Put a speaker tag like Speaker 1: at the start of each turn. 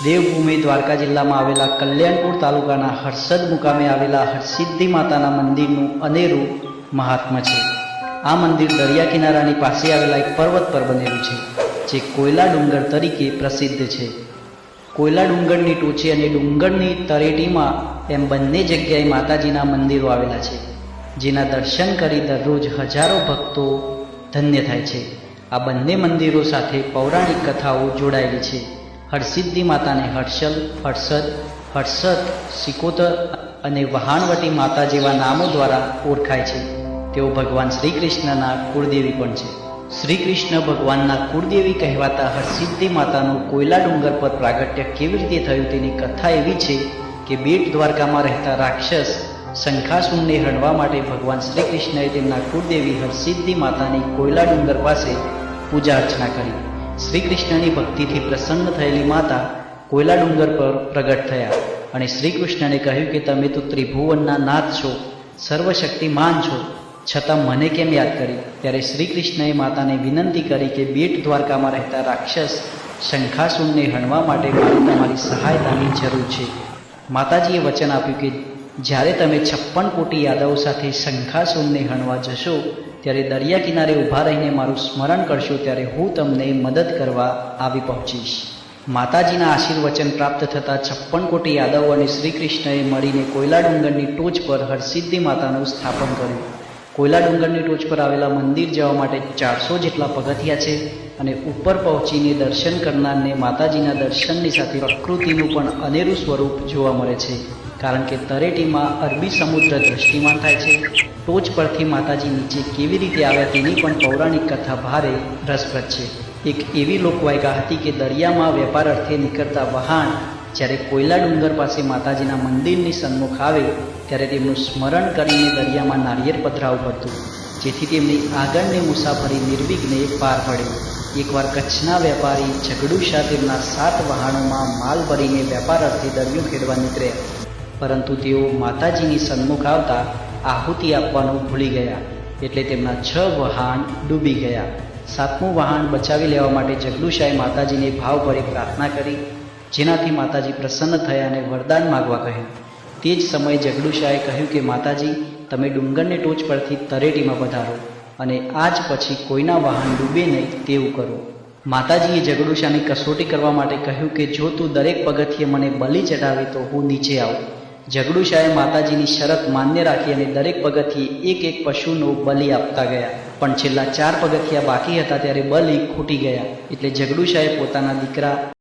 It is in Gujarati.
Speaker 1: દેવભૂમિ દ્વારકા જિલ્લામાં આવેલા કલ્યાણપુર તાલુકાના હર્ષદ મુકામે આવેલા હરસિદ્ધિ માતાના મંદિરનું અનેરું મહાત્મ્ય છે। આ મંદિર દરિયા કિનારાની પાસે આવેલા એક પર્વત પર બનેલું છે, જે કોયલા ડુંગર તરીકે પ્રસિદ્ધ છે। કોયલા ડુંગરની ટોચે અને ડુંગરની તળેટીમાં એમ બંને જગ્યાએ માતાજીના મંદિરો આવેલા છે, જેના દર્શન કરી દરરોજ હજારો ભક્તો ધન્ય થાય છે। આ બંને મંદિરો સાથે પૌરાણિક કથાઓ જોડાયેલી છે। હરસિદ્ધિ માતાને હર્ષલ, હર્ષદ, સિકોતર અને વહાણવટી માતા જેવા નામો દ્વારા ઓળખાય છે। તેઓ ભગવાન શ્રી કૃષ્ણના કુળદેવી પણ છે। શ્રી કૃષ્ણ ભગવાનના કુળદેવી કહેવાતા હરસિદ્ધિ માતાનું કોયલા ડુંગર પર પ્રાગટ્ય કેવી રીતે થયું તેની કથા એવી છે કે બેટ દ્વારકામાં રહેતા રાક્ષસ શંખાસુરને હણવા માટે ભગવાન શ્રી કૃષ્ણએ તેમના કુળદેવી હરસિદ્ધિ માતાની કોયલા ડુંગર પાસે પૂજા અર્ચના કરી। શ્રી કૃષ્ણની ભક્તિથી પ્રસન્ન થયેલી માતા કોયલા ડુંગર પર પ્રગટ થયા અને શ્રી કૃષ્ણને કહ્યું કે તમે તો ત્રિભુવનના નાથ છો, સર્વશક્તિમાન છો, છતાં મને કેમ યાદ કરી? ત્યારે શ્રી કૃષ્ણએ માતાને વિનંતી કરી કે બેટ દ્વારકામાં રહેતા રાક્ષસ શંખાસુરને હણવા માટે મારે તમારી સહાયતાની જરૂર છે। માતાજીએ વચન આપ્યું કે જ્યારે તમે 56 કોટી યાદવો સાથે શંખાસુરને હણવા જશો, ત્યારે દરિયા કિનારે ઊભા રહીને મારું સ્મરણ કરશો, ત્યારે હું તમને મદદ કરવા આવી પહોંચીશ। માતાજીના આશીર્વચન પ્રાપ્ત થતાં 56 કોટી યાદવો અને શ્રી કૃષ્ણએ મળીને કોયલા ડુંગરની ટોચ પર હરસિદ્ધિ માતાનું સ્થાપન કર્યું। કોયલા ડુંગરની ટોચ પર આવેલા મંદિર જવા માટે 400 જેટલા પગથિયા છે અને ઉપર પહોંચીને દર્શન કરનારને માતાજીના દર્શનની સાથે પ્રકૃતિનું પણ અનેરું સ્વરૂપ જોવા મળે છે, કારણ કે તળેટીમાં અરબી સમુદ્ર દ્રષ્ટિમાન થાય છે। ટોચ પરથી માતાજી નીચે કેવી રીતે આવ્યા તેની પણ પૌરાણિક કથા ભારે રસપ્રદ છે। એક એવી લોકવાયકા હતી કે દરિયામાં વેપાર અર્થે નીકળતા વહાણ જ્યારે કોયલા ડુંગર પાસે માતાજીના મંદિરની સન્મુખ આવે ત્યારે તેમનું સ્મરણ કરીને દરિયામાં નાળિયેર પધરાવવું પડતું, જેથી તેમની આગળની મુસાફરી નિર્વિઘ્ને પાર પડે। એકવાર કચ્છના વેપારી ઝઘડુશા તેમના 7 વહાણોમાં માલ ભરીને વેપાર અર્થે દરિયો ખેડવા નીકળ્યા, પરંતુ તેઓ માતાજીની સન્મુખ આવતા આહુતિ આપવાનું ભૂલી ગયા, એટલે તેમના 6 વહાણ ડૂબી ગયા। 7મું વહાણ બચાવી લેવા માટે ઝઘડુશાએ માતાજીને ભાવભરી પ્રાર્થના કરી, જેનાથી માતાજી પ્રસન્ન થયા અને વરદાન માગવા કહ્યું। તે જ સમયે ઝઘડુશાએ કહ્યું કે માતાજી, તમે ડુંગરની ટોચ પરથી તળેટીમાં પધારો અને આજ પછી કોઈના વાહન ડૂબે નહીં તેવું કરો। માતાજીએ ઝઘડુશાની કસોટી કરવા માટે કહ્યું કે જો તું દરેક પગથિયે મને બલિ ચઢાવે તો હું નીચે આવું। ઝઘડુશાએ માતાજીની શરત માન્ય રાખી અને દરેક પગથિયે એક પશુનો બલિ આપતા ગયા, પણ છેલ્લા 4 પગથિયા બાકી હતા ત્યારે બલિ ખૂટી ગયા, એટલે ઝઘડુશાએ પોતાના દીકરા